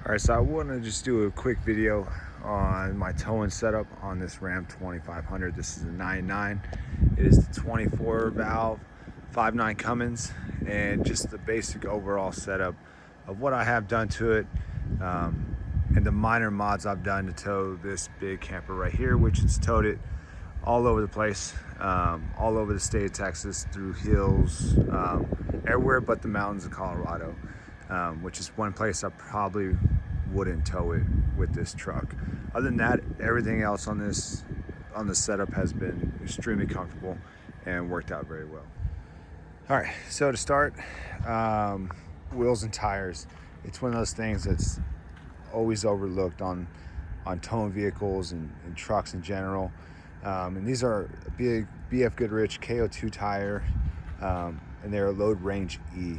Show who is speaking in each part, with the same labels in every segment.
Speaker 1: All right, so I want to just do a quick video on my towing setup on this Ram 2500. This is a 9.9. It is the 24 valve 5.9 Cummins, and just the basic overall setup of what I have done to it, and the minor mods I've done to tow this big camper right here, which has towed it all over the place, all over the state of Texas, through hills, everywhere but the mountains of Colorado, which is one place I probably wouldn't tow it with this truck. Other than that, everything else on the setup has been extremely comfortable and worked out very well. All right, so to start, wheels and tires. It's one of those things that's always overlooked on towing vehicles and trucks in general. And these are a big BF Goodrich KO2 tire, and they're a load range E.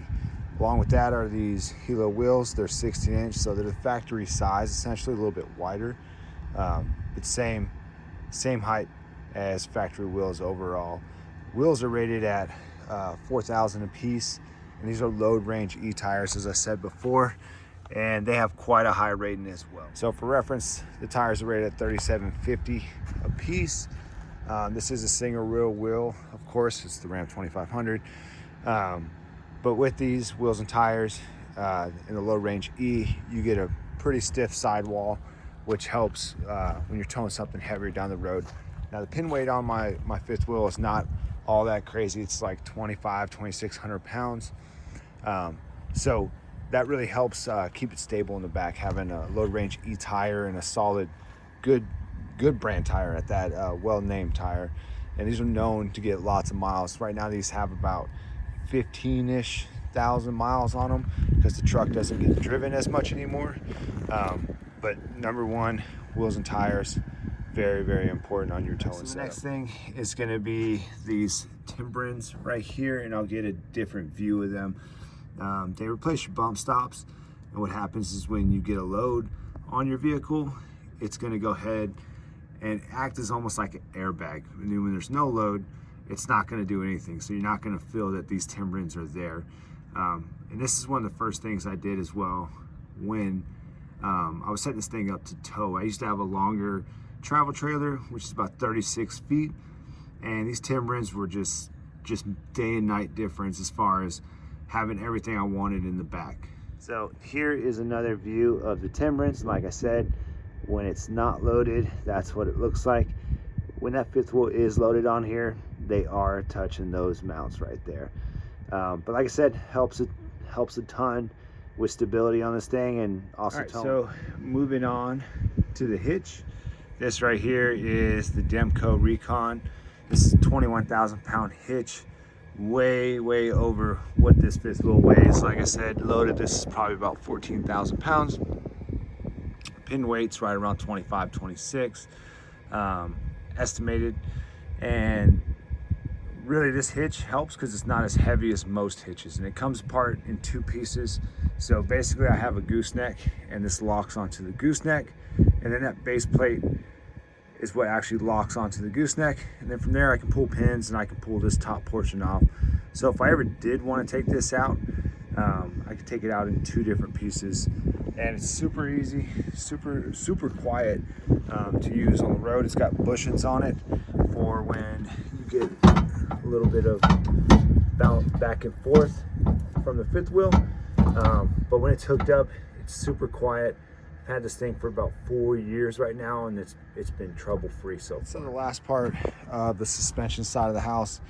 Speaker 1: Along with that are these Hilo wheels. They're 16-inch, so they're the factory size, essentially a little bit wider. It's same height as factory wheels overall. Wheels are rated at 4,000 a piece, and these are load range E tires, as I said before, and they have quite a high rating as well. So for reference, the tires are rated at 37.50 a piece. This is a single rear wheel, of course. It's the Ram 2500. But with these wheels and tires in the low range E, you get a pretty stiff sidewall, which helps when you're towing something heavier down the road. Now the pin weight on my fifth wheel is not all that crazy. It's like 2,600 pounds. So that really helps keep it stable in the back, having a low range E tire and a solid, good brand tire at that, well-named tire. And these are known to get lots of miles. Right now these have about 15-ish thousand miles on them because the truck doesn't get driven as much anymore. But number one, wheels and tires, very, very important on your towing setup. The next thing is going to be these timbrins right here, and I'll get a different view of them. They replace your bump stops, and what happens is when you get a load on your vehicle, it's going to go ahead and act as almost like an airbag. And then when there's no load, it's not going to do anything, so you're not going to feel that these timbrins are there. And this is one of the first things I did as well when I was setting this thing up to tow. I used to have a longer travel trailer, which is about 36 feet, and these timbrins were just day and night difference as far as having everything I wanted in the back. So here is another view of the timbrins. Like I said, when it's not loaded, that's what it looks like. When that fifth wheel is loaded on here, they are touching those mounts right there. But like I said, helps a ton with stability on this thing, and also tone. So moving on to the hitch. This right here is the Demco Recon. This is a 21,000 pound hitch, way over what this fifth wheel weighs. Like I said, loaded, this is probably about 14,000 pounds. Pin weight's right around 25, 26 estimated. And really this hitch helps because it's not as heavy as most hitches, and it comes apart in two pieces. So basically I have a gooseneck, and this locks onto the gooseneck, and then that base plate is what actually locks onto the gooseneck, and then from there I can pull pins and I can pull this top portion off. So if I ever did want to take this out, I could take it out in two different pieces, and it's super easy, super quiet to use on the road. It's got bushings on it for when you get a little bit of bounce back and forth from the fifth wheel, but when it's hooked up, it's super quiet. I've had this thing for about 4 years right now, and it's been trouble free so far. So the last part of the suspension side of the house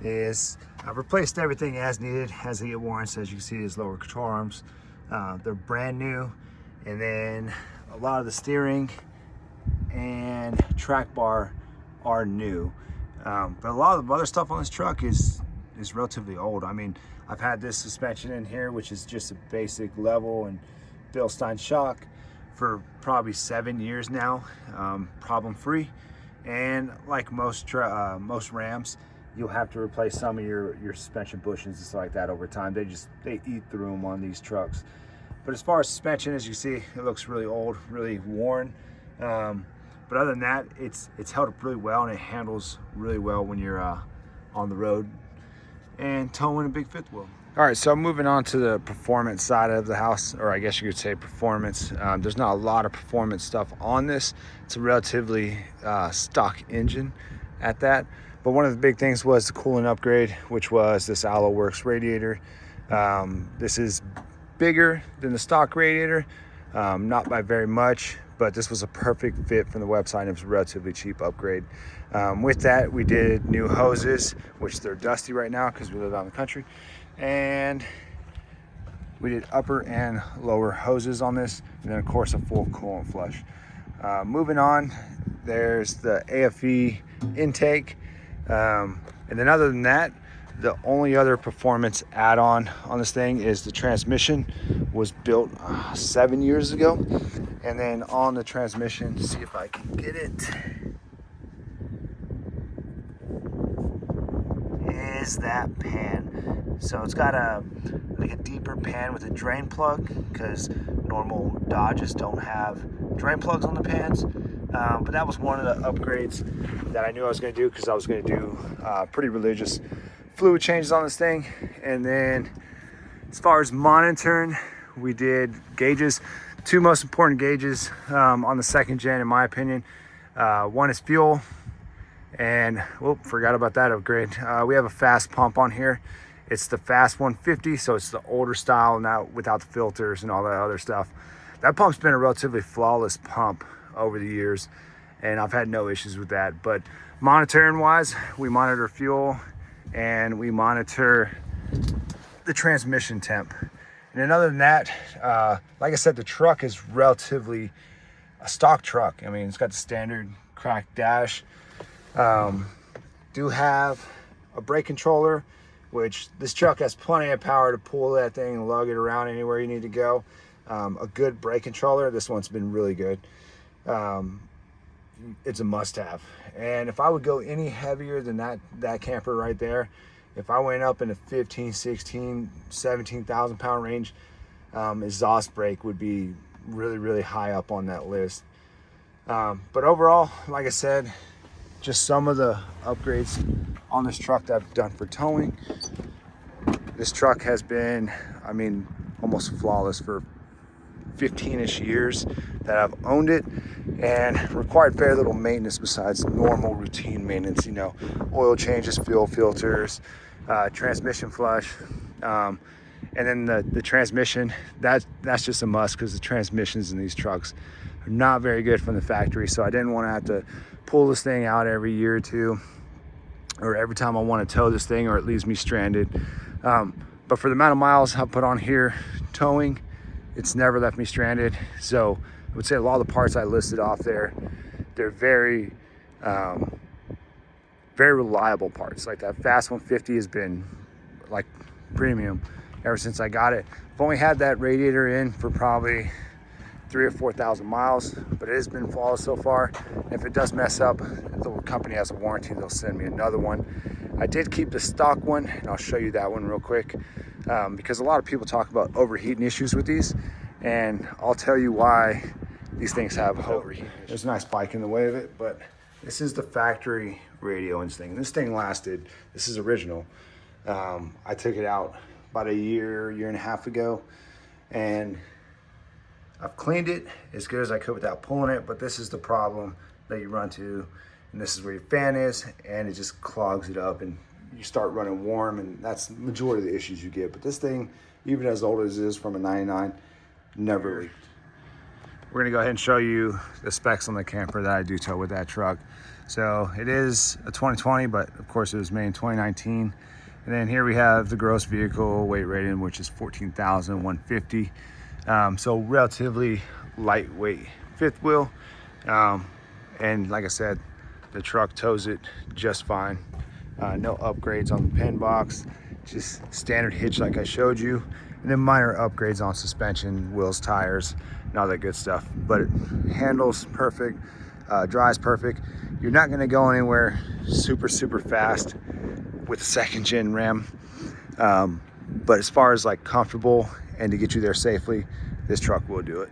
Speaker 1: is I've replaced everything as needed as they get worn. So as you can see, these lower control arms, they're brand new, and then a lot of the steering and track bar are new. But a lot of the other stuff on this truck is relatively old. I mean, I've had this suspension in here, which is just a basic level and Bilstein shock, for probably 7 years now, problem free. And like most Rams, you'll have to replace some of your suspension bushings and stuff like that over time. They eat through them on these trucks. But as far as suspension, as you see, it looks really old, really worn. But other than that, it's held up really well, and it handles really well when you're on the road. and towing a big fifth wheel. All right, so moving on to the performance side of the house, or I guess you could say performance. There's not a lot of performance stuff on this. It's a relatively stock engine at that. But one of the big things was the coolant upgrade, which was this Allo Works radiator. This is bigger than the stock radiator, not by very much, but this was a perfect fit from the website. It was a relatively cheap upgrade. With that, we did new hoses, which they're dusty right now because we live out in the country. And we did upper and lower hoses on this, and then of course a full coolant flush. Moving on, there's the AFE intake, and then other than that, the only other performance add-on on this thing is the transmission. Was built 7 years ago, and then on the transmission, see if I can get it, is that pan. So it's got a deeper pan with a drain plug, because normal Dodges don't have drain plugs on the pans. But that was one of the upgrades that I knew I was going to do, because I was going to do pretty religious fluid changes on this thing. And then as far as monitoring, we did gauges. Two most important gauges on the second gen, in my opinion. One is fuel, and forgot about that upgrade. We have a fast pump on here. It's the Fast 150, so it's the older style, now without the filters and all that other stuff. That pump's been a relatively flawless pump over the years, and I've had no issues with that. But monitoring wise, we monitor fuel and we monitor the transmission temp. And then other than that, like I said, the truck is relatively a stock truck. I mean, it's got the standard cracked dash. Do have a brake controller, which this truck has plenty of power to pull that thing and lug it around anywhere you need to go. A good brake controller. This one's been really good. It's a must-have. And if I would go any heavier than that camper right there, if I went up in the 15, 16, 17,000 pound range, exhaust brake would be really, really high up on that list. But overall, like I said, just some of the upgrades on this truck that I've done for towing. This truck has been, I mean, almost flawless for 15-ish years that I've owned it, and required very little maintenance besides normal routine maintenance, you know, oil changes, fuel filters, transmission flush, and then the transmission, that's just a must, because the transmissions in these trucks are not very good from the factory. So I didn't want to have to pull this thing out every year or two, or every time I want to tow this thing, or it leaves me stranded. But for the amount of miles I put on here towing, it's never left me stranded. So I would say a lot of the parts I listed off there, they're very reliable parts. Like that Fast 150 has been like premium ever since I got it. I've only had that radiator in for probably 3,000 or 4,000 miles, but it has been flawless so far. If it does mess up, the company has a warranty. They'll send me another one. I did keep the stock one, and I'll show you that one real quick, because a lot of people talk about overheating issues with these, and I'll tell you why these things have overheating issues. There's a nice bike in the way of it, but this is the factory radio and thing. This thing lasted, this is original. I took it out about a year and a half ago, and I've cleaned it as good as I could without pulling it, but this is the problem that you run to, and this is where your fan is, and it just clogs it up, and you start running warm, and that's the majority of the issues you get. But this thing, even as old as it is from a 99, never leaked. We're gonna go ahead and show you the specs on the camper that I do tow with that truck. So it is a 2020, but of course it was made in 2019. And then here we have the gross vehicle weight rating, which is 14,150. So relatively lightweight fifth wheel. And like I said, the truck tows it just fine. No upgrades on the pin box, just standard hitch like I showed you, and then minor upgrades on suspension, wheels, tires, and all that good stuff. But it handles perfect, drives perfect. You're not gonna go anywhere super fast with a second gen Ram. But as far as like comfortable and to get you there safely, this truck will do it.